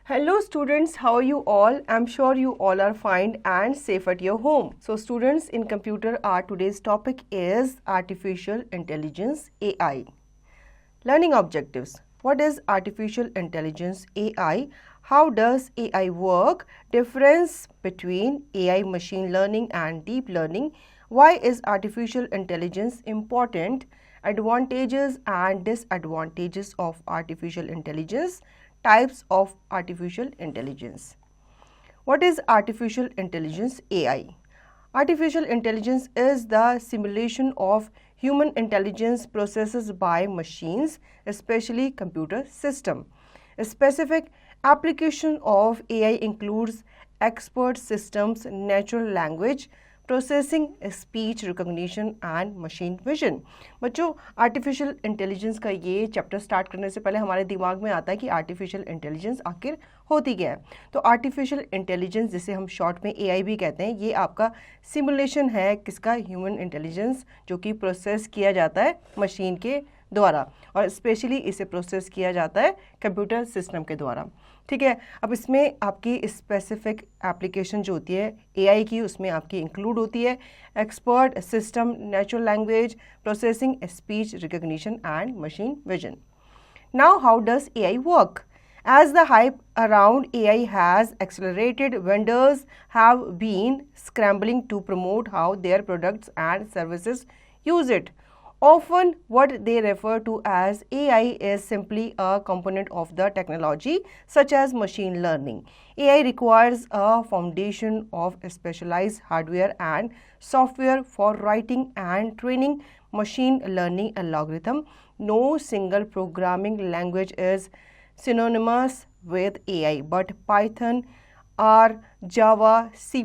Hello students, how are you all? I'm sure you all are fine and safe at your home. So students, in computer art, today's topic is artificial intelligence, AI. Learning objectives. What is artificial intelligence, AI? How does AI work? Difference between AI, machine learning and deep learning. Why is artificial intelligence important? Advantages and disadvantages of artificial intelligence. Types of artificial intelligence. What is artificial intelligence, AI? Artificial intelligence is the simulation of human intelligence processed by machines, especially computer system. A specific application of AI includes expert systems, natural language processing, speech recognition and machine vision. बच्चों, artificial intelligence का ये chapter start करने से पहले हमारे दिमाग में आता है कि आर्टिफिशियल इंटेलिजेंस आखिर होती क्या है। तो आर्टिफिशियल इंटेलिजेंस, जिसे हम शॉर्ट में एआई भी कहते हैं, ये आपका सिमुलेशन है किसका? ह्यूमन इंटेलिजेंस, जो कि प्रोसेस किया जाता है मशीन के द्वारा, और स्पेशली इसे प्रोसेस किया जाता है कंप्यूटर सिस्टम के द्वारा। ठीक है, अब इसमें आपकी स्पेसिफिक एप्लीकेशन जो होती है एआई की, उसमें आपकी इंक्लूड होती है expert system, natural language processing, speech recognition and machine vision. Now how does AI work? As the hype around AI has accelerated, vendors have been scrambling to promote how their products and services use it. Often, what they refer to as AI is simply a component of the technology, such as machine learning. AI requires a foundation of specialized hardware and software for writing and training machine learning algorithm. No single programming language is synonymous with AI, but Python, R, Java, C++,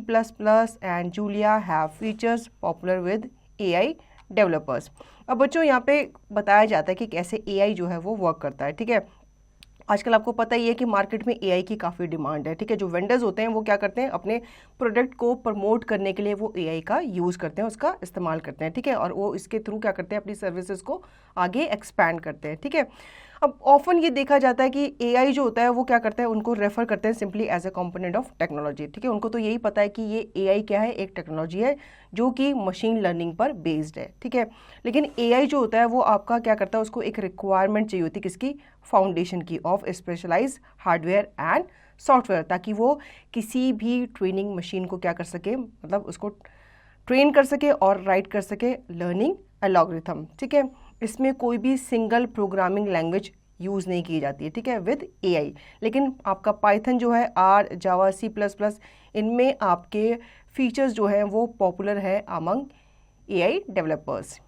and Julia have features popular with AI developers. अब बच्चों, यहाँ पे बताया जाता है कि कैसे AI जो है वो वर्क करता है। ठीक है, आजकल आपको पता ही है कि मार्केट में एआई की काफ़ी डिमांड है। ठीक है, जो वेंडर्स होते हैं वो क्या करते हैं, अपने प्रोडक्ट को प्रमोट करने के लिए वो एआई का यूज़ करते हैं, उसका इस्तेमाल करते हैं। ठीक है, और वो इसके थ्रू क्या करते हैं, अपनी सर्विसेज को आगे एक्सपैंड करते हैं। ठीक है, अब ऑफन ये देखा जाता है कि एआई जो होता है वो क्या करता है, उनको रेफर करते हैं simply as a component of technology. ठीक है, उनको तो यही पता है कि ये एआई क्या है, एक टेक्नोलॉजी है जो कि मशीन लर्निंग पर बेस्ड है। ठीक है, लेकिन एआई जो होता है वो आपका क्या करता है, उसको एक रिक्वायरमेंट चाहिए होती है किसकी? फाउंडेशन की, of specialised hardware and software, ताकि वो किसी भी ट्रेनिंग मशीन को क्या कर सके, मतलब उसको ट्रेन कर सके और राइट कर सके लर्निंग एल्गोरिथम। ठीक है, इसमें कोई भी सिंगल प्रोग्रामिंग लैंग्वेज यूज़ नहीं की जाती है। ठीक है, विद एआई। लेकिन आपका पाइथन जो है, आर, जावा, C++, इनमें आपके फीचर्स जो हैं वो पॉपुलर है among AI developers.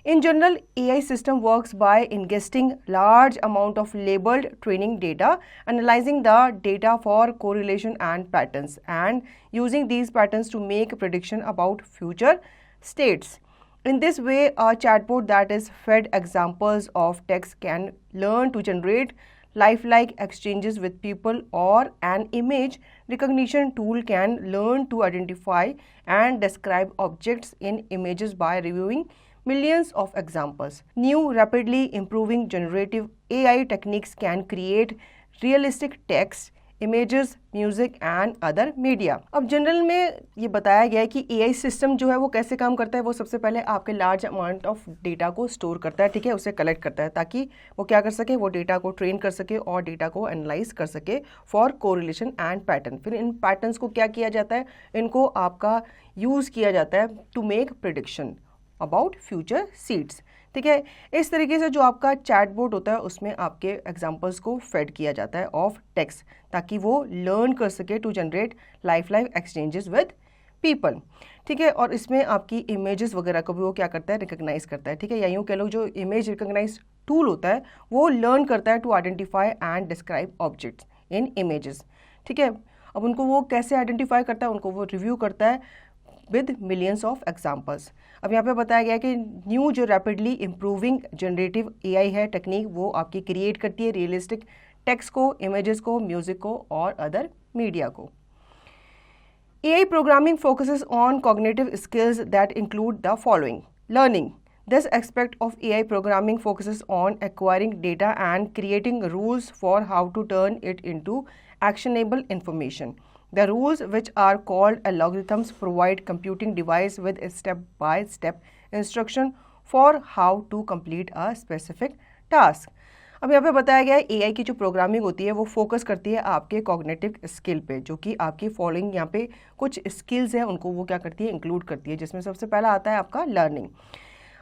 In general, AI system works by ingesting large amount of labeled training data, analyzing the data for correlation and patterns, and using these patterns to make prediction about future states. In this way, a chatbot that is fed examples of text can learn to generate lifelike exchanges with people, or an image recognition tool can learn to identify and describe objects in images by reviewing millions of examples. New rapidly improving generative AI techniques can create realistic text, images, music and other media. अब general में ये बताया गया है कि AI system जो है वो कैसे काम करता है। वो सबसे पहले आपके लार्ज अमाउंट ऑफ डेटा को स्टोर करता है। ठीक है, उसे कलेक्ट करता है ताकि वो क्या कर सके, वो डेटा को ट्रेन कर सके और डेटा को एनालाइज कर सके फॉर कोरिलेशन एंड पैटर्न। फिर इन पैटर्न्स को क्या किया जाता है, इनको आपका यूज़ किया जाता है to make prediction about future seeds. ठीक है, इस तरीके से जो आपका चैटबॉट होता है उसमें आपके एग्जांपल्स को फेड किया जाता है ऑफ टेक्स्ट, ताकि वो लर्न कर सके to generate life exchanges with people. ठीक है, और इसमें आपकी इमेजेस वगैरह को भी वो क्या करता है, रिकॉग्नाइज करता है। ठीक है, या यूँ कह लो, जो इमेज रिकॉग्नाइज टूल होता है वो लर्न करता है to identify and describe objects in images. ठीक है, अब उनको वो कैसे आइडेंटिफाई करता है, उनको वो रिव्यू करता है विद मिलियंस ऑफ एग्जाम्पल्स। अब यहाँ पे बताया गया है कि न्यू जो रैपिडली इम्प्रूविंग जनरेटिव एआई है टेक्निक, वो आपकी क्रिएट करती है रियलिस्टिक टेक्स्ट को, इमेजेस को, म्यूजिक को और अदर मीडिया को। AI programming focuses on cognitive skills that include the following: learning. This aspect of AI programming focuses on acquiring data and creating rules for how to turn it into actionable information. The rules, which are called algorithms, provide computing device with a step-by-step instruction for how to complete a specific task. अब यहाँ पे बताया गया है AI की जो programming होती है वो फोकस करती है आपके कॉग्निटिव स्किल पे, जो कि आपकी फॉलोइंग यहाँ पे कुछ स्किल्स हैं उनको वो क्या करती है, इंक्लूड करती है, जिसमें सबसे पहला आता है आपका लर्निंग।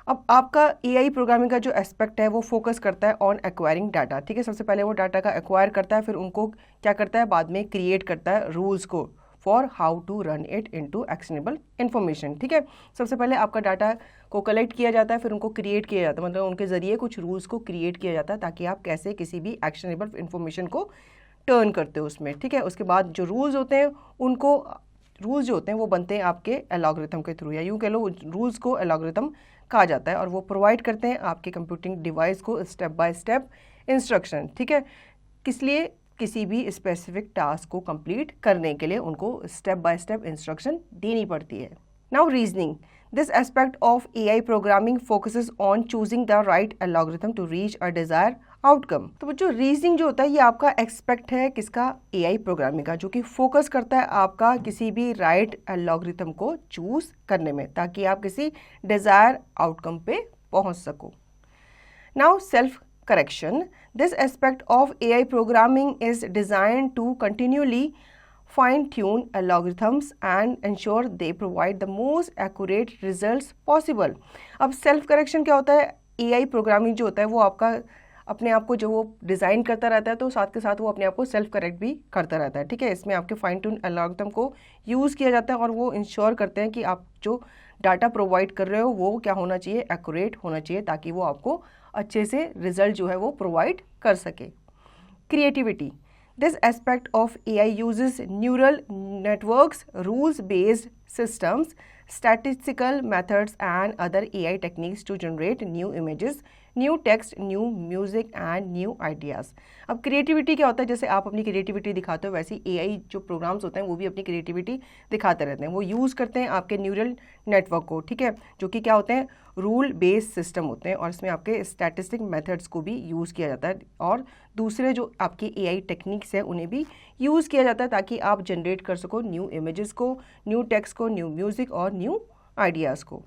अब आपका एआई प्रोग्रामिंग का जो एस्पेक्ट है वो फोकस करता है ऑन एक्वायरिंग डाटा, ठीक है। सबसे पहले वो डाटा का एक्वायर करता है, फिर उनको क्या करता है, बाद में क्रिएट करता है रूल्स को for how to run it into actionable information, ठीक है। सबसे पहले आपका डाटा को कलेक्ट किया जाता है, फिर उनको क्रिएट किया जाता है, मतलब उनके ज़रिए कुछ रूल्स को क्रिएट किया जाता है ताकि आप कैसे किसी भी एक्शनेबल इन्फॉर्मेशन को टर्न करते हो उसमें, ठीक है। उसके बाद जो रूल्स होते हैं उनको रूल्स जो होते हैं वो बनते हैं आपके एल्गोरिथम के थ्रू, या यूँ कह लो रूल्स को एल्गोरिथम कहा जाता है, और वो प्रोवाइड करते हैं आपके कंप्यूटिंग डिवाइस को स्टेप बाय स्टेप इंस्ट्रक्शन, ठीक है। किस लिए, किसी भी स्पेसिफिक टास्क को कंप्लीट करने के लिए उनको स्टेप बाय स्टेप इंस्ट्रक्शन देनी पड़ती है। Now reasoning, this aspect of AI programming focuses on choosing the right algorithm to reach a desire outcome. तो जो रीजनिंग जो होता है ये आपका एक्सपेक्ट है किसका, एआई प्रोग्रामिंग का, जो कि फोकस करता है आपका किसी भी राइट एल्गोरिथम को चूज करने में ताकि आप किसी डिजायर आउटकम पे पहुंच सको। Now self correction, this aspect of AI programming is designed to continually fine-tune algorithms and ensure they provide the most accurate results possible. अब सेल्फ करेक्शन क्या होता है, AI प्रोग्रामिंग जो होता है वो आपका अपने आप को जो वो डिज़ाइन करता रहता है, तो साथ के साथ वो अपने आप को सेल्फ करेक्ट भी करता रहता है, ठीक है। इसमें आपके फाइन ट्यून एल्गोरिथम को यूज़ किया जाता है और वो इंश्योर करते हैं कि आप जो डाटा प्रोवाइड कर रहे हो वो क्या होना चाहिए, एक्यूरेट होना चाहिए, ताकि वो आपको अच्छे से रिजल्ट जो है वो प्रोवाइड कर सके। Creativity, this aspect of AI uses neural networks, rules based systems, statistical methods and other AI techniques to generate new images, new text, new music and new ideas. अब क्रिएटिविटी क्या होता है, जैसे आप अपनी क्रिएटिविटी दिखाते हो वैसे एआई जो प्रोग्राम्स होते हैं वो भी अपनी क्रिएटिविटी दिखाते रहते हैं। वो यूज़ करते हैं आपके न्यूरल नेटवर्क को, ठीक है, जो कि क्या होते हैं, रूल बेस्ड सिस्टम होते हैं, और इसमें आपके स्टैटिस्टिक मेथड्स को भी यूज़ किया जाता है और दूसरे जो आपकी एआई टेक्निक्स हैं उन्हें भी यूज़ किया जाता है ताकि आप जनरेट कर सको न्यू इमेजेस को, न्यू टेक्स्ट को, न्यू म्यूज़िक और न्यू आइडियाज़ को।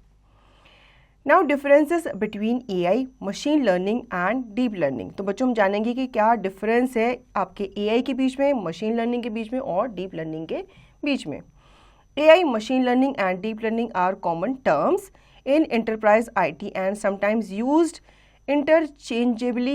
Now differences between AI, machine learning and deep learning. तो बच्चों हम जानेंगे कि क्या डिफरेंस है आपके एआई के बीच में, मशीन लर्निंग के बीच में और डीप लर्निंग के बीच में। AI, machine learning and deep learning are common terms in enterprise IT and sometimes used interchangeably,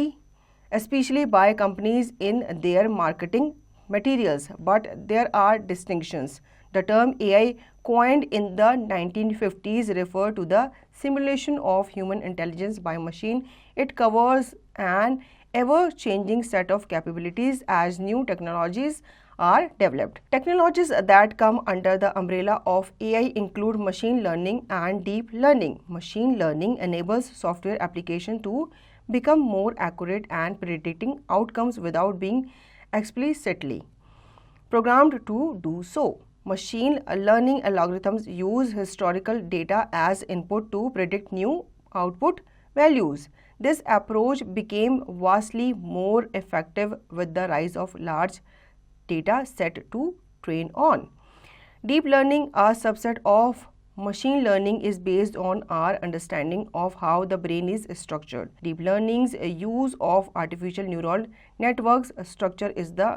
especially by companies in their marketing materials, but there are distinctions. The term AI, coined in the 1950s, refer to the simulation of human intelligence by machine. It covers an ever-changing set of capabilities as new technologies are developed. Technologies that come under the umbrella of AI include machine learning and deep learning. Machine learning enables software application to become more accurate and predicting outcomes without being explicitly programmed to do so. Machine learning algorithms use historical data as input to predict new output values. This approach became vastly more effective with the rise of large data set to train on. Deep learning, a subset of machine learning, is based on our understanding of how the brain is structured. Deep learning's use of artificial neural networks structure is the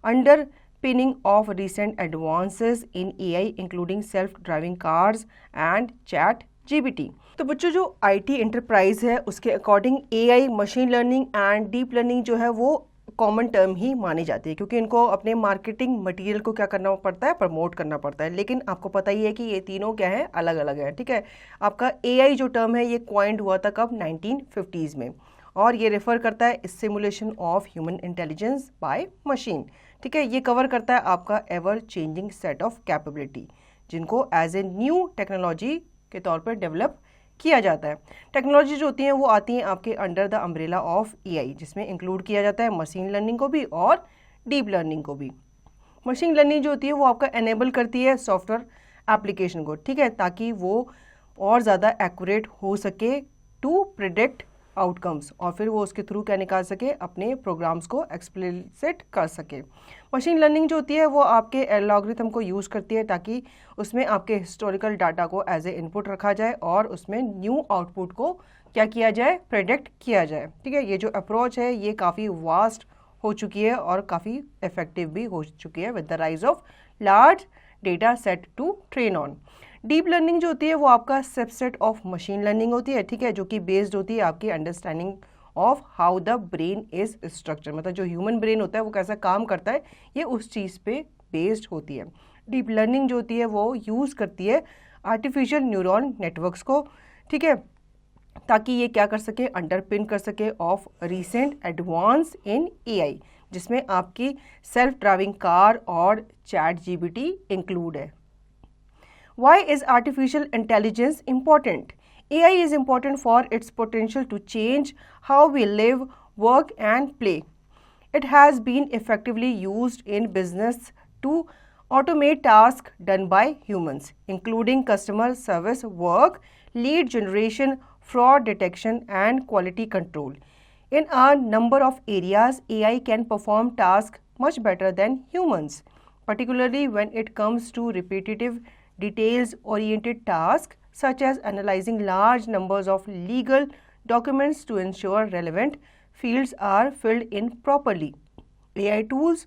underpinning of recent advances in AI, including self-driving cars and ChatGPT. तो बच्चों जो IT enterprise है उसके according AI, machine learning and deep learning जो है वो common term ही मानी जाती है, क्योंकि इनको अपने मार्केटिंग मटेरियल को क्या करना पड़ता है, प्रमोट करना पड़ता है। लेकिन आपको पता ही है कि ये तीनों क्या है, अलग अलग है, ठीक है। आपका एआई जो टर्म है ये क्वाइंड हुआ था कब, 1950s में, और ये रेफर करता है simulation of human intelligence by machine, ठीक है। ये कवर करता है आपका ever changing set of capability जिनको एज ए न्यू टेक्नोलॉजी के तौर पर डेवलप किया जाता है। टेक्नोलॉजी जो होती हैं वो आती हैं आपके under the umbrella of AI, जिसमें इंक्लूड किया जाता है मशीन लर्निंग को भी और डीप लर्निंग को भी। मशीन लर्निंग जो होती है वो आपका एनेबल करती है सॉफ्टवेयर एप्लीकेशन को, ठीक है, ताकि वो और ज़्यादा एक्यूरेट हो सके टू प्रिडिक्ट आउटकम्स, और फिर वो उसके थ्रू क्या निकाल सके, अपने प्रोग्राम्स को एक्सप्लिसिट कर सके। मशीन लर्निंग जो होती है वो आपके एल्गोरिथम को यूज़ करती है ताकि उसमें आपके हिस्टोरिकल डाटा को एज ए इनपुट रखा जाए और उसमें न्यू आउटपुट को क्या किया जाए, प्रेडिक्ट किया जाए। ठीक है, ये जो अप्रोच है ये काफ़ी वास्ट हो चुकी है और काफ़ी इफेक्टिव भी हो चुकी है with the rise of large data set to train on. Deep learning जो होती है वो आपका सबसेट ऑफ मशीन लर्निंग होती है, ठीक है, जो कि बेस्ड होती है आपकी understanding of how the brain is structure, मतलब जो ह्यूमन ब्रेन होता है वो कैसा काम करता है, ये उस चीज़ पे बेस्ड होती है। डीप लर्निंग जो होती है वो यूज़ करती है आर्टिफिशियल न्यूरॉन नेटवर्क्स को, ठीक है, ताकि ये क्या कर सके, अंडरपिन कर सके of recent advance in AI, जिसमें आपकी सेल्फ ड्राइविंग कार और चैट जीपीटी इंक्लूड है। Why is artificial intelligence important? AI is important for its potential to change how we live, work and play. It has been effectively used in business to automate tasks done by humans, including customer service work, lead generation, fraud detection and quality control. In a number of areas, AI can perform tasks much better than humans, particularly when it comes to repetitive details-oriented tasks such as analyzing large numbers of legal documents to ensure relevant fields are filled in properly. AI tools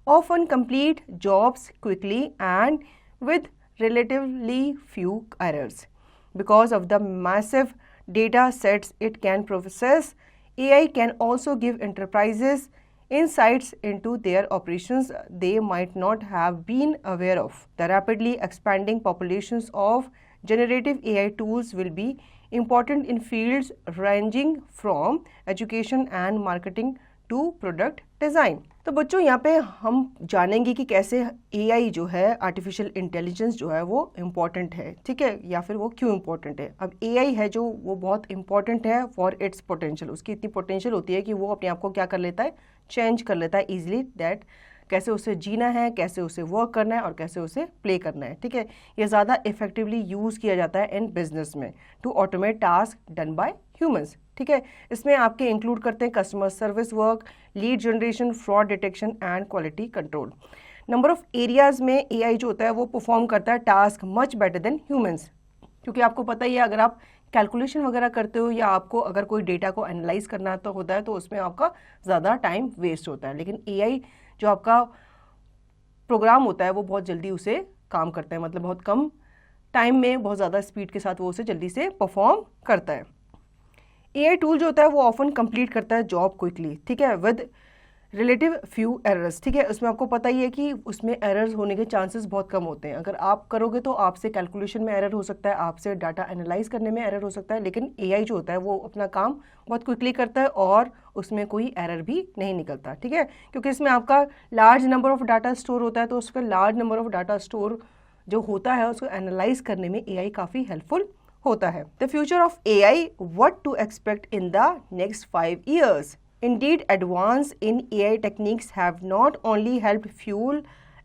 often complete jobs quickly and with relatively few errors. Because of the massive data sets it can process, AI can also give enterprises insights into their operations they might not have been aware of. The rapidly expanding populations of generative AI tools will be important in fields ranging from education and marketing to product design. तो बच्चों यहाँ पे हम जानेंगे कि कैसे AI जो है, आर्टिफिशियल इंटेलिजेंस जो है वो इम्पॉर्टेंट है, ठीक है, या फिर वो क्यों इम्पॉर्टेंट है। अब AI है जो वो बहुत इम्पॉर्टेंट है फॉर इट्स पोटेंशियल, उसकी इतनी पोटेंशियल होती है कि वो अपने आप को क्या कर लेता है, चेंज कर लेता है ईजिली, दैट कैसे उसे जीना है, कैसे उसे वर्क करना है और कैसे उसे प्ले करना है। ठीक है, ये ज़्यादा इफेक्टिवली यूज़ किया जाता है इन बिजनेस में to automate task done by humans. ठीक है, इसमें आपके इंक्लूड करते हैं customer service work, lead generation, fraud detection and quality control. Number of areas में एआई जो होता है वो परफॉर्म करता है task much better than humans, क्योंकि आपको पता ही है अगर आप कैलकुलेशन वगैरह करते हो या आपको अगर कोई डेटा को एनालाइज करना तो होता है तो उसमें आपका ज़्यादा टाइम वेस्ट होता है, लेकिन एआई जो आपका प्रोग्राम होता है वो बहुत जल्दी उसे काम करता है, मतलब बहुत कम टाइम में बहुत ज़्यादा स्पीड के साथ वो उसे जल्दी से परफॉर्म करता है। एआई टूल जो होता है वो ऑफन कंप्लीट करता है जॉब क्विकली, ठीक है, विद रिलेटिव फ्यू एरर्स। ठीक है, उसमें आपको पता ही है कि उसमें एरर्स होने के चांसेस बहुत कम होते हैं। अगर आप करोगे तो आपसे कैलकुलेशन में एरर हो सकता है, आपसे डाटा एनालाइज करने में एरर हो सकता है, लेकिन एआई जो होता है वो अपना काम बहुत क्विकली करता है और उसमें कोई एरर भी नहीं निकलता। ठीक है, क्योंकि इसमें आपका large number of data store होता है, तो उसका large number of data store जो होता है उसको एनालाइज करने में एआई काफ़ी हेल्पफुल होता है। The future of AI, what to expect in the next 5 years। Indeed, advances in AI techniques have not only helped fuel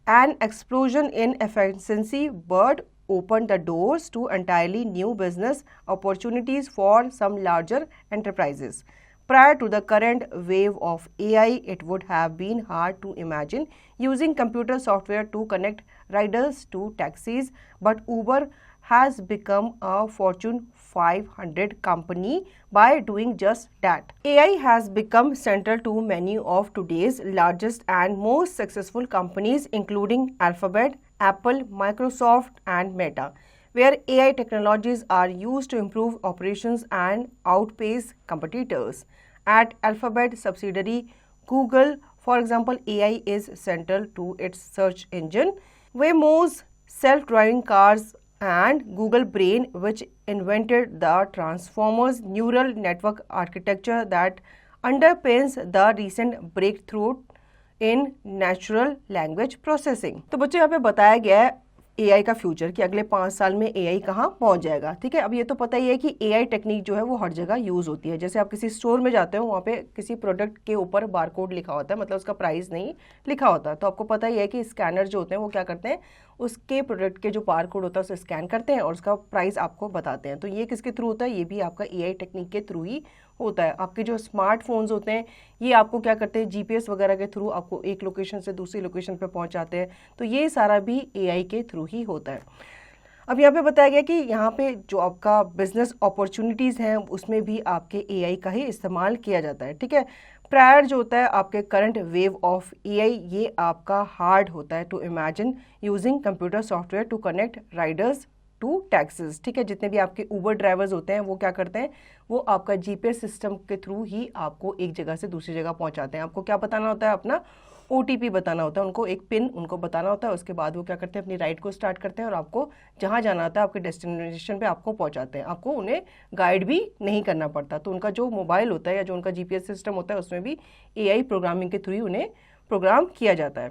an explosion in efficiency but opened the doors to entirely new business opportunities for some larger enterprises. Prior to the current wave of AI, it would have been hard to imagine using computer software to connect riders to taxis, but Uber has become a Fortune 500 company by doing just that. AI has become central to many of today's largest and most successful companies, including Alphabet, Apple, Microsoft, and Meta, where AI technologies are used to improve operations and outpace competitors. At Alphabet subsidiary Google, for example, AI is central to its search engine. Waymo's self-driving cars and Google Brain, which invented the Transformers neural network architecture that underpins the recent breakthrough in natural language processing. तो बच्चों यहाँ पे बताया गया है AI का future कि अगले 5 साल में एआई कहाँ पहुँच जाएगा। ठीक है, अब ये तो पता ही है कि एआई टेक्निक जो है वो हर जगह यूज़ होती है। जैसे आप किसी स्टोर में जाते हो, वहाँ पे किसी प्रोडक्ट के ऊपर बारकोड लिखा होता है, मतलब उसका प्राइस नहीं लिखा होता, तो आपको पता ही है कि स्कैनर जो होते हैं वो क्या करते हैं, उसके प्रोडक्ट के जो बार कोड होता है उसे स्कैन करते हैं और उसका प्राइस आपको बताते हैं। तो ये किसके थ्रू होता है? ये भी आपका AI टेक्निक के थ्रू ही होता है। आपके जो स्मार्टफोन्स होते हैं ये आपको क्या करते हैं? GPS वगैरह के थ्रू आपको एक लोकेशन से दूसरी लोकेशन पे पहुंचाते हैं। तो ये सारा भी AI के थ्रू ही होता है। अब यहाँ पे बताया गया कि यहाँ पे जो आपका बिजनेस अपॉर्चुनिटीज़ हैं उसमें भी आपके AI का ही इस्तेमाल किया जाता है। ठीक है, प्रायर जो होता है आपके करंट वेव ऑफ AI, ये आपका हार्ड होता है to imagine using computer software to connect riders to taxis. ठीक है, जितने भी आपके ऊबर ड्राइवर्स होते हैं वो क्या करते हैं? वो आपका GPS सिस्टम के थ्रू ही आपको एक जगह से दूसरी जगह पहुंचाते हैं। आपको क्या बताना होता है? अपना OTP बताना होता है उनको, एक पिन उनको बताना होता है। उसके बाद वो क्या करते हैं? अपनी राइड को स्टार्ट करते हैं और आपको जहाँ जाना होता है आपके डेस्टिनेशन पे आपको पहुँचाते हैं। आपको उन्हें गाइड भी नहीं करना पड़ता। तो उनका जो मोबाइल होता है या जो उनका GPS सिस्टम होता है उसमें भी AI प्रोग्रामिंग के थ्रू ही उन्हें प्रोग्राम किया जाता है।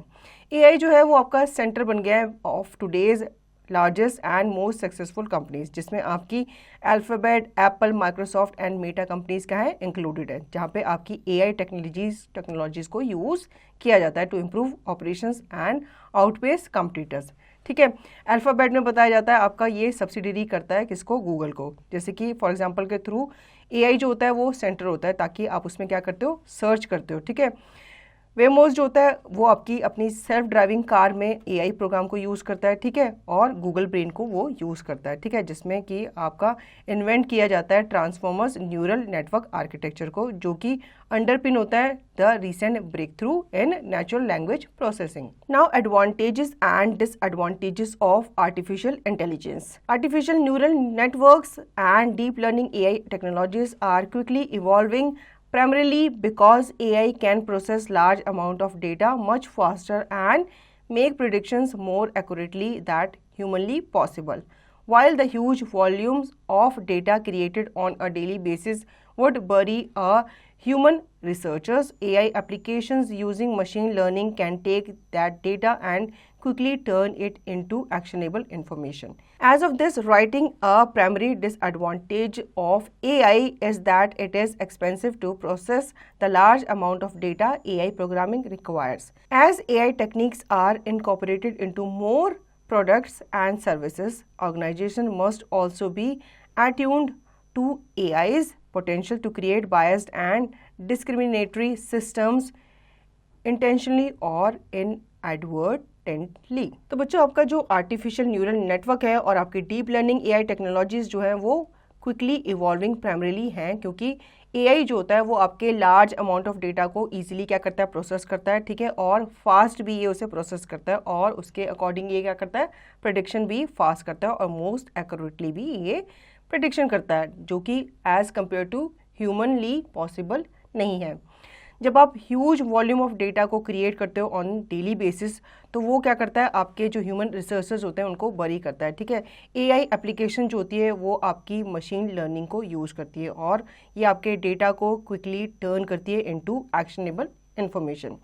AI जो है वो आपका सेंटर बन गया है of today's largest and most successful companies, जिसमें आपकी alphabet, Apple, Microsoft and Meta companies का है इंक्लूडेड है, जहाँ पे आपकी AI टेक्नोलॉजीज को यूज़ किया जाता है to improve operations and outpace competitors. ठीक है, अल्फाबेट में बताया जाता है आपका ये सब्सिडरी करता है किसको? गूगल को। जैसे कि फॉर एग्जांपल के थ्रू AI जो होता है वो सेंटर होता है ताकि आप उसमें क्या करते हो? सर्च करते हो। ठीक है, वेमोस जो होता है वो आपकी अपनी सेल्फ ड्राइविंग कार में AI प्रोग्राम को यूज़ करता है। ठीक है, और गूगल ब्रेन को वो यूज़ करता है। ठीक है, जिसमें कि आपका इन्वेंट किया जाता है ट्रांसफॉर्मर्स न्यूरल नेटवर्क आर्किटेक्चर को, जो कि अंडरपिन होता है the recent breakthrough in natural language processing. Now advantages and disadvantages of artificial intelligence. Artificial neural networks and deep learning AI technologies are quickly evolving primarily because AI can process large amount of data much faster and make predictions more accurately than humanly possible. While the huge volumes of data created on a daily basis would bury a human researchers, AI applications using machine learning can take that data and quickly turn it into actionable information. As of this writing, a primary disadvantage of AI is that it is expensive to process the large amount of data AI programming requires. As AI techniques are incorporated into more products and services, organizations must also be attuned to AI's potential to create biased and discriminatory systems intentionally or inadvertently. तो बच्चों, आपका जो artificial neural network है और आपकी deep learning AI technologies जो हैं वो क्विकली इवॉल्विंग प्राइमरीली हैं, क्योंकि AI जो होता है वो आपके लार्ज अमाउंट ऑफ डेटा को ईजिली क्या करता है? प्रोसेस करता है। ठीक है, और फास्ट भी ये उसे प्रोसेस करता है और उसके अकॉर्डिंग ये क्या करता है? प्रेडिक्शन भी फास्ट करता है और मोस्ट एक्यूरेटली भी ये प्रेडिक्शन करता है, जो कि as compare to humanly possible नहीं है। जब आप ह्यूज वॉल्यूम ऑफ डेटा को क्रिएट करते हो ऑन डेली बेसिस, तो वो क्या करता है? आपके जो ह्यूमन रिसोर्सेज होते हैं उनको बरी करता है। ठीक है, AI एप्लीकेशन जो होती है वो आपकी मशीन लर्निंग को यूज़ करती है और ये आपके डेटा को क्विकली टर्न करती है इनटू एक्शनेबल इन्फॉर्मेशन।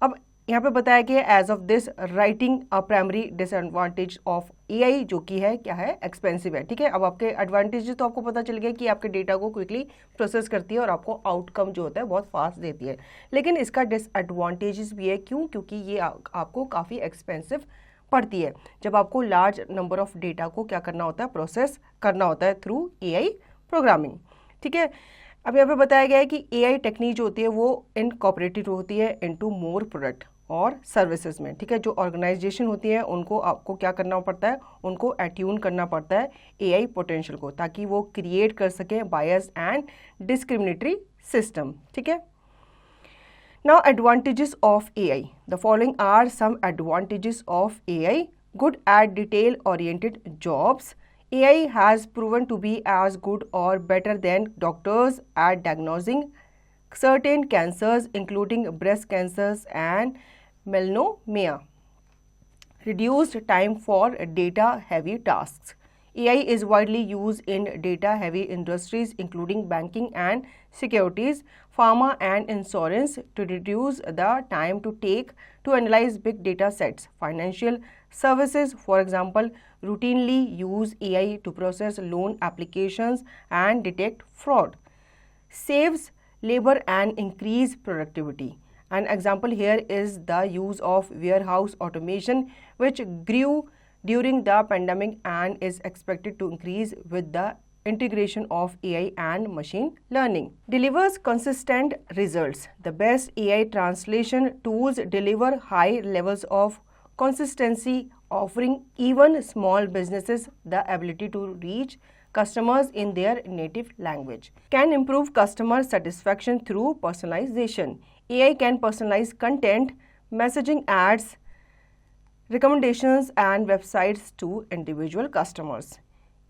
अब यहाँ पे बताया गया as of this writing a primary disadvantage of AI जो कि है क्या है? एक्सपेंसिव है। ठीक है, अब आपके एडवांटेजेस तो आपको पता चल गया कि आपके डेटा को क्विकली प्रोसेस करती है और आपको आउटकम जो होता है बहुत फास्ट देती है, लेकिन इसका डिसएडवांटेजेस भी है। क्यों? क्योंकि ये आपको काफ़ी एक्सपेंसिव पड़ती है जब आपको लार्ज नंबर ऑफ डेटा को क्या करना होता है? प्रोसेस करना होता है थ्रू AI प्रोग्रामिंग। ठीक है, अब यहाँ पे बताया गया है कि AI टेक्निक जो होती है वो इनकॉर्पोरेटेड होती है इनटू मोर प्रोडक्ट और सर्विसेज में। ठीक है, जो ऑर्गेनाइजेशन होती है उनको आपको क्या करना पड़ता है? उनको एट्यून करना पड़ता है AI पोटेंशियल को, ताकि वो क्रिएट कर सकें बायस एंड डिस्क्रिमिनेटरी सिस्टम। ठीक है, now advantages of AI। The following are some advantages of AI। Good at detail oriented jobs. AI has proven to be as good or better than doctors at diagnosing certain cancers, including breast cancers and melanoma. Reduced time for data-heavy tasks. AI is widely used in data-heavy industries, including banking and securities, pharma and insurance, to reduce the time to take to analyze big data sets. Financial services, for example, routinely use AI to process loan applications and detect fraud. Saves labor and increase productivity. An example here is the use of warehouse automation, which grew during the pandemic and is expected to increase with the integration of AI and machine learning. Delivers consistent results. The best AI translation tools deliver high levels of consistency, offering even small businesses the ability to reach customers in their native language. Can improve customer satisfaction through personalization. AI can personalize content, messaging, ads, recommendations, and websites to individual customers.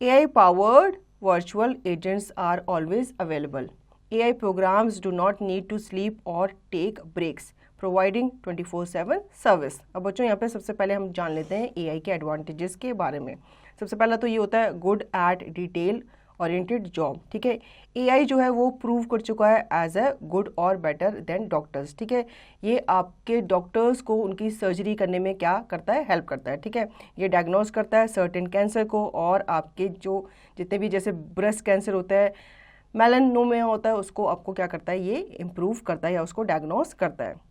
AI-powered virtual agents are always available. AI programs do not need to sleep or take breaks, providing 24/7 service. अब बच्चों यहाँ पे सबसे पहले हम जान लेते हैं AI के एडवांटेजेस के बारे में। सबसे पहला तो ये होता है good at detail oriented job, ठीक है। AI जो है वो प्रूव कर चुका है एज अ गुड और बेटर देन डॉक्टर्स, ठीक है। ये आपके डॉक्टर्स को उनकी सर्जरी करने में क्या करता है, हेल्प करता है, ठीक है। ये डायग्नोस करता है सर्टेन कैंसर को, और आपके जो जितने भी जैसे ब्रेस्ट कैंसर होता है, मेलानोमा होता है, उसको आपको क्या करता है, ये इम्प्रूव करता है या उसको डायग्नोस करता है।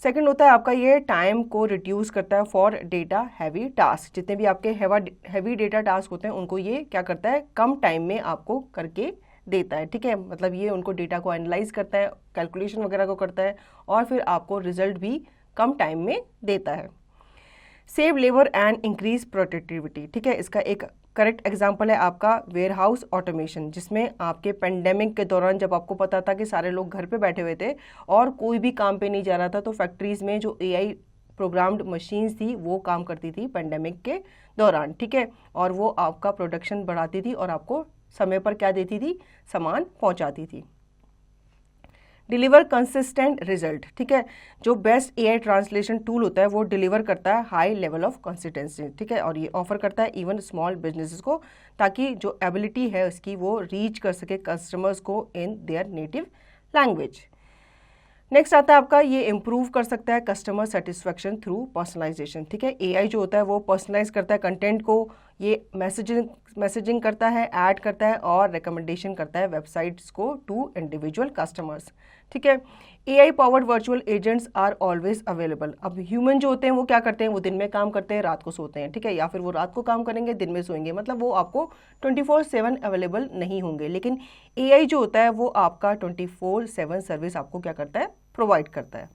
सेकंड होता है आपका ये टाइम को रिड्यूस करता है फॉर डेटा हैवी टास्क। जितने भी आपके हैवी डेटा टास्क होते हैं उनको ये क्या करता है, कम टाइम में आपको करके देता है, ठीक है। मतलब ये उनको डेटा को एनालाइज करता है, कैलकुलेशन वगैरह को करता है, और फिर आपको रिजल्ट भी कम टाइम में देता है। Save labour and increase productivity, ठीक है। इसका एक करेक्ट एग्जाम्पल है आपका वेयर हाउस ऑटोमेशन, जिसमें आपके पेंडेमिक के दौरान जब आपको पता था कि सारे लोग घर पे बैठे हुए थे और कोई भी काम पे नहीं जा रहा था, तो फैक्ट्रीज में जो AI प्रोग्राम्ड मशीन्स थी वो काम करती थी पेंडेमिक के दौरान, ठीक है। और वो आपका प्रोडक्शन बढ़ाती थी और आपको समय पर क्या देती थी, सामान पहुंचाती थी। डिलीवर कंसिस्टेंट रिजल्ट, ठीक है। जो बेस्ट AI ट्रांसलेशन टूल होता है वो डिलीवर करता है हाई लेवल ऑफ कंसिस्टेंसी, ठीक है। और ये ऑफर करता है इवन स्मॉल बिजनेसेस को, ताकि जो एबिलिटी है उसकी वो रीच कर सके कस्टमर्स को in their native language. Next आता है आपका ये इम्प्रूव कर सकता है कस्टमर सेटिस्फेक्शन थ्रू पर्सनलाइजेशन, ठीक है। AI जो होता है वो पर्सनलाइज करता है कंटेंट को, ये मैसेजिंग करता है, ऐड करता है और रिकमेंडेशन करता है वेबसाइट्स को टू इंडिविजुअल कस्टमर्स, ठीक है। AI powered virtual agents are always available. अब ह्यूमन जो होते हैं वो क्या करते हैं, वो दिन में काम करते हैं, रात को सोते हैं, ठीक है। या फिर वो रात को काम करेंगे, दिन में सोएंगे, मतलब वो आपको 24/7 अवेलेबल नहीं होंगे। लेकिन AI जो होता है वो आपका 24/7 सर्विस आपको क्या करता है, प्रोवाइड करता है।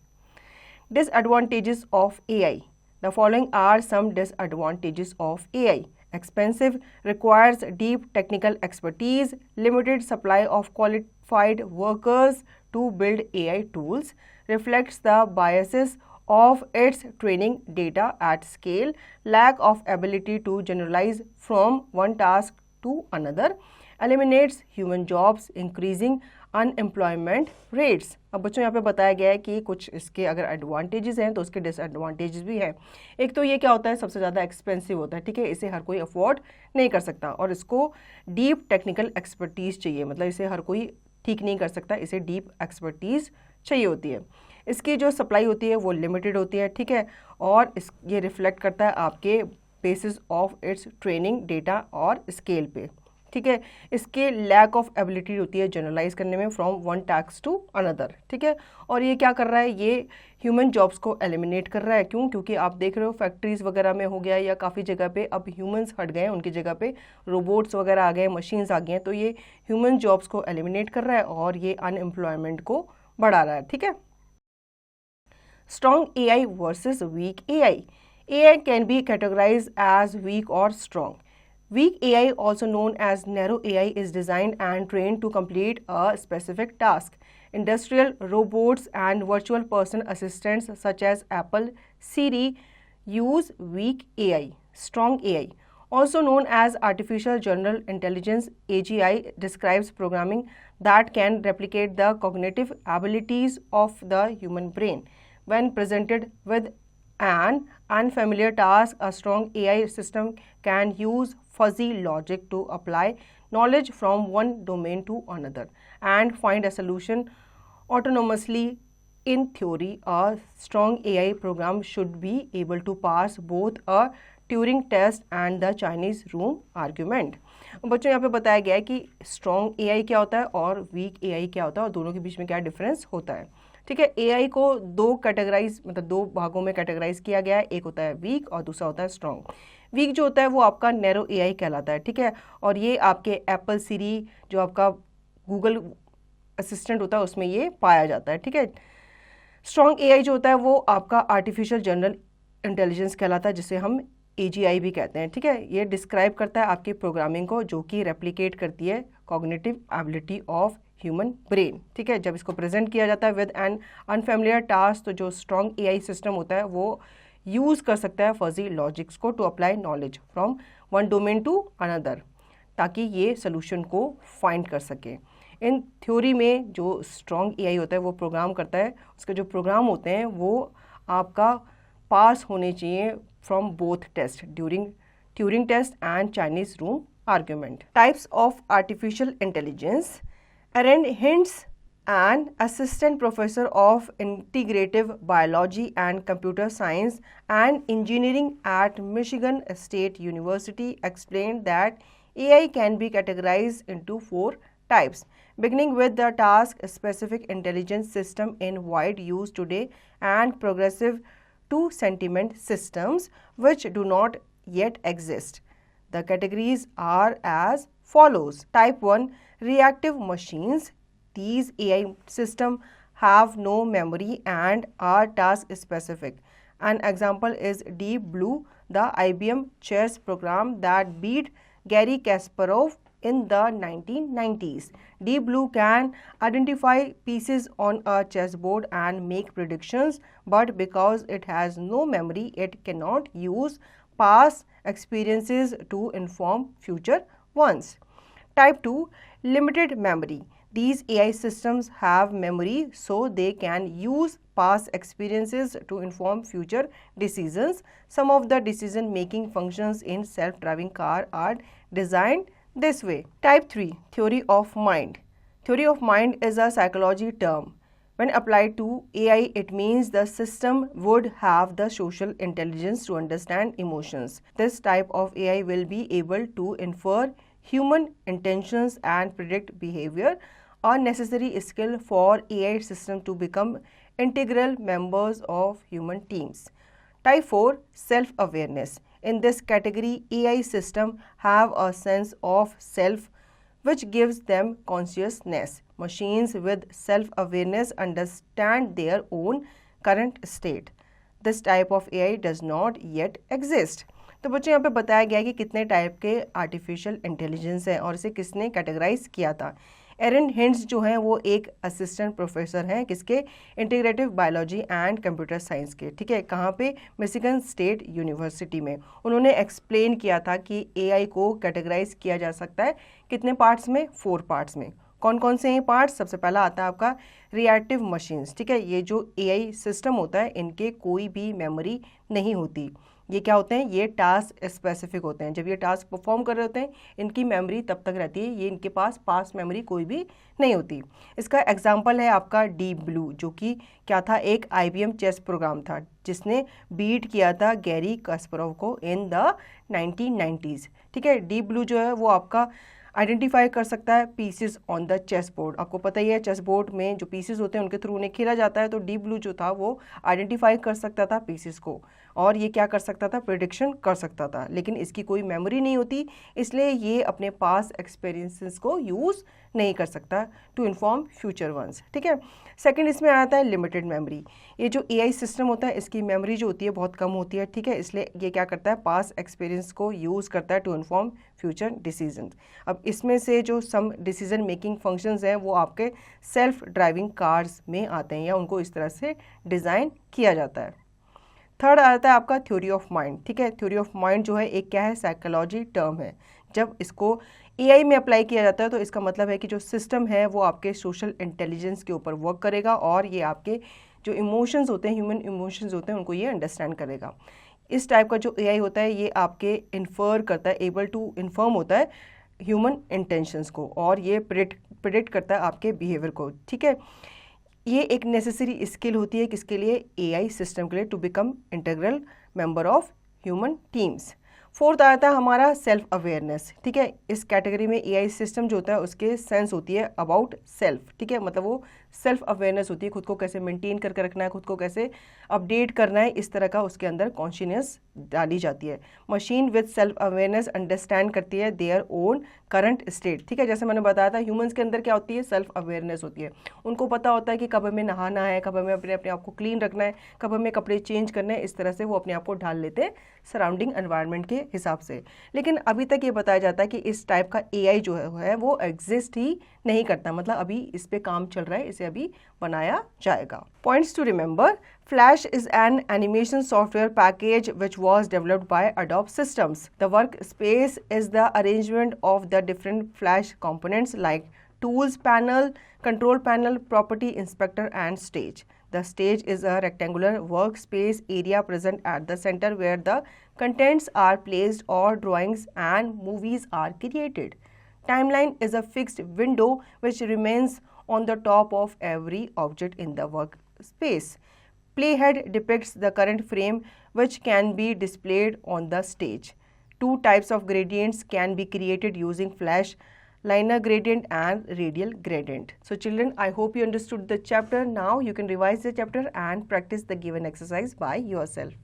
Disadvantages of AI। The following are some disadvantages of AI. Expensive, requires deep technical expertise, limited supply of qualified workers to build AI tools, reflects the biases of its training data at scale, lack of ability to generalize from one task to another, eliminates human jobs, increasing unemployment rates. अब बच्चों यहाँ पे बताया गया है कि कुछ इसके अगर एडवांटेजेस हैं तो उसके डिसएडवांटेजेस भी हैं। एक तो ये क्या होता है, सबसे ज़्यादा एक्सपेंसिव होता है, ठीक है। इसे हर कोई अफोर्ड नहीं कर सकता, और इसको डीप टेक्निकल एक्सपर्टीज़ चाहिए, मतलब इसे हर कोई ठीक नहीं कर सकता, इसे डीप एक्सपर्टीज़ चाहिए होती है। इसकी जो सप्लाई होती है वो लिमिटेड होती है, ठीक है। और ये रिफ्लेक्ट करता है आपके basis of its training data और स्केल पे, ठीक है। इसके लैक ऑफ एबिलिटी होती है जनरलाइज करने में from one task to another, ठीक है। और ये क्या कर रहा है, ये ह्यूमन जॉब्स को एलिमिनेट कर रहा है। क्यों? क्योंकि आप देख रहे हो फैक्ट्रीज वगैरह में हो गया या काफ़ी जगह पे अब ह्यूमंस हट गए हैं, उनकी जगह पे रोबोट्स वगैरह आ गए, मशीन्स आ गई हैं, तो ये ह्यूमन जॉब्स को एलिमिनेट कर रहा है और ये अनएम्प्लॉयमेंट को बढ़ा रहा है, ठीक है। Strong AI versus weak AI. AI can be categorize as weak और strong. Weak AI, also known as narrow AI, is designed and trained to complete a specific task. Industrial robots and virtual person assistants such as Apple Siri use weak AI. Strong AI, also known as artificial general intelligence (AGI), describes programming that can replicate the cognitive abilities of the human brain. When presented with an unfamiliar task, a strong AI system can use fuzzy logic to apply knowledge from one domain to another and find a solution autonomously. In theory, a strong AI program should be able to pass both a Turing test and the Chinese room argument. बच्चों यहाँ पे बताया गया है कि strong AI क्या होता है और वीक AI क्या होता है और दोनों के बीच में क्या डिफरेंस होता है, ठीक है, एआई को दो कैटेगराइज मतलब दो भागों में कैटेगराइज किया गया है, एक होता है वीक और दूसरा होता है स्ट्रॉन्ग। वीक जो होता है वो आपका नैरो एआई कहलाता है, ठीक है, और ये आपके एप्पल सीरी जो आपका गूगल असिस्टेंट होता है उसमें ये पाया जाता है, ठीक है। स्ट्रॉन्ग एआई जो होता है वो आपका आर्टिफिशियल जनरल इंटेलिजेंस कहलाता है, जिसे हम AGI भी कहते हैं, ठीक है। ये डिस्क्राइब करता है आपकी प्रोग्रामिंग को, जो कि रेप्लिकेट करती है cognitive ability of human brain, ठीक है। जब इसको प्रेजेंट किया जाता है विद एन अनफेमिलियर टास्क, तो जो स्ट्रॉन्ग एआई सिस्टम होता है वो यूज़ कर सकता है फजी लॉजिक्स को to apply knowledge from one domain to another, ताकि ये सोल्यूशन को फाइंड कर सके। इन थ्योरी में जो स्ट्रॉन्ग एआई होता है वो प्रोग्राम करता है, उसके जो प्रोग्राम होते हैं वो आपका पास होने चाहिए from both test during Turing test and Chinese room argument. Types of artificial intelligence. Arend Hintze, an assistant professor of integrative biology and computer science and engineering at Michigan State University, explained that AI can be categorized into 4 types, beginning with the task-specific intelligence system in wide use today and progressive to sentiment systems which do not yet exist. The categories are as follows. Type 1, reactive machines. These AI systems have no memory and are task specific. An example is Deep Blue, the IBM chess program that beat Garry Kasparov in the 1990s. Deep Blue can identify pieces on a chessboard and make predictions, but because it has no memory, it cannot use past experiences to inform future ones. Type 2, limited memory. These AI systems have memory, so they can use past experiences to inform future decisions. Some of the decision-making functions in self-driving car are designed this way. Type 3, theory of mind. Theory of mind is a psychology term. When applied to AI, it means the system would have the social intelligence to understand emotions. This type of AI will be able to infer human intentions and predict behavior, a necessary skill for AI system to become integral members of human teams. Type 4, self-awareness. In this category, AI systems have a sense of self which gives them consciousness. Machines with self-awareness understand their own current state. This type of AI does not yet exist. तो बच्चों यहाँ पे बताया गया है कि कितने type के आर्टिफिशियल इंटेलिजेंस है और इसे किसने कैटेगराइज किया था। एरन हिंट्स जो हैं वो एक असिस्टेंट प्रोफेसर हैं किसके, integrative biology and computer science के, ठीक है, कहाँ पे, मिशिगन स्टेट यूनिवर्सिटी में। उन्होंने एक्सप्लेन किया था कि एआई को कैटेगराइज किया जा सकता है कितने पार्ट्स में, 4 पार्ट्स में। कौन कौन से हैं पार्ट्स? सबसे पहला आता है आपका रिएक्टिव मशीन्स, ठीक है, ये जो एआई सिस्टम होता है इनके कोई भी मेमोरी नहीं होती। ये क्या होते हैं, ये टास्क स्पेसिफिक होते हैं। जब ये टास्क परफॉर्म कर रहे होते हैं इनकी मेमोरी तब तक रहती है, ये इनके पास पास्ट मेमोरी कोई भी नहीं होती। इसका एग्जांपल है आपका डीप ब्लू, जो कि क्या था, एक IBM चेस प्रोग्राम था जिसने बीट किया था गैरी कास्परोव को इन द 1990s, ठीक है। डीप ब्लू जो है वो आपका आइडेंटिफाई कर सकता है pieces on the chess board. आपको पता ही है चेस बोर्ड में जो पीसेस होते हैं उनके थ्रू उन्हें खेला जाता है, तो डीप ब्लू जो था वो आइडेंटिफाई कर सकता था पीसेस को, और ये क्या कर सकता था, प्रिडिक्शन कर सकता था। लेकिन इसकी कोई मेमोरी नहीं होती, इसलिए ये अपने पास एक्सपीरियंसेस को यूज़ नहीं कर सकता टू इन्फॉर्म फ्यूचर वंस, ठीक है। सेकंड इसमें आता है लिमिटेड मेमोरी। ये जो एआई सिस्टम होता है इसकी मेमोरी जो होती है बहुत कम होती है, ठीक है, इसलिए ये क्या करता है, पास्ट एक्सपीरियंस को यूज़ करता है टू इन्फॉर्म फ्यूचर डिसीजन। अब इसमें से जो सम डिसीजन मेकिंग फंक्शंस हैं वो आपके सेल्फ ड्राइविंग कार्स में आते हैं या उनको इस तरह से डिज़ाइन किया जाता है। थर्ड आता है आपका थ्योरी ऑफ माइंड, ठीक है। थ्योरी ऑफ माइंड जो है एक क्या है, साइकोलॉजी टर्म है। जब इसको एआई में अप्लाई किया जाता है तो इसका मतलब है कि जो सिस्टम है वो आपके सोशल इंटेलिजेंस के ऊपर वर्क करेगा और ये आपके जो इमोशंस होते हैं, ह्यूमन इमोशंस होते हैं, उनको ये अंडरस्टैंड करेगा। इस टाइप का जो एआई होता है ये आपके इन्फर करता है, एबल टू इन्फर्म होता है ह्यूमन इंटेंशंस को, और ये प्रिडिक्ट करता है आपके बिहेवियर को, ठीक है। ये एक नेसेसरी स्किल होती है किसके लिए, एआई सिस्टम के लिए, to become integral member of human teams. Fourth आता है हमारा सेल्फ अवेयरनेस, ठीक है। इस कैटेगरी में एआई सिस्टम जो होता है उसके सेंस होती है अबाउट सेल्फ, ठीक है, मतलब वो सेल्फ अवेयरनेस होती है, खुद को कैसे मेंटेन करके रखना है, खुद को कैसे अपडेट करना है, इस तरह का उसके अंदर कॉन्शियसनेस डाली जाती है। Machine with self awareness understand करती है देयर ओन करंट स्टेट, ठीक है। जैसे मैंने बताया था ह्यूमंस के अंदर क्या होती है, सेल्फ अवेयरनेस होती है। उनको पता होता है कि कब हमें नहाना है, कब हमें अपने अपने आप को क्लीन रखना है, कब हमें कपड़े चेंज करने हैं, इस तरह से वो अपने आप को ढाल लेते हैं सराउंडिंग एनवायरनमेंट के हिसाब से। लेकिन अभी तक ये बताया जाता है कि इस टाइप का AI जो है वो एग्जिस्ट ही नहीं करता, मतलब अभी इस पे काम चल रहा है, इसे अभी बनाया जाएगा। Points to remember, Flash is an animation software package which was developed by Adobe Systems. The workspace is the arrangement of the different Flash components like Tools panel, Control panel, Property inspector and Stage. The stage is a rectangular workspace area present at the center where the contents are placed or drawings and movies are created. Timeline is a fixed window which remains on the top of every object in the workspace. Playhead depicts the current frame which can be displayed on the stage. Two types of gradients can be created using Flash, linear gradient and radial gradient. So children, I hope you understood the chapter. Now you can revise the chapter and practice the given exercise by yourself.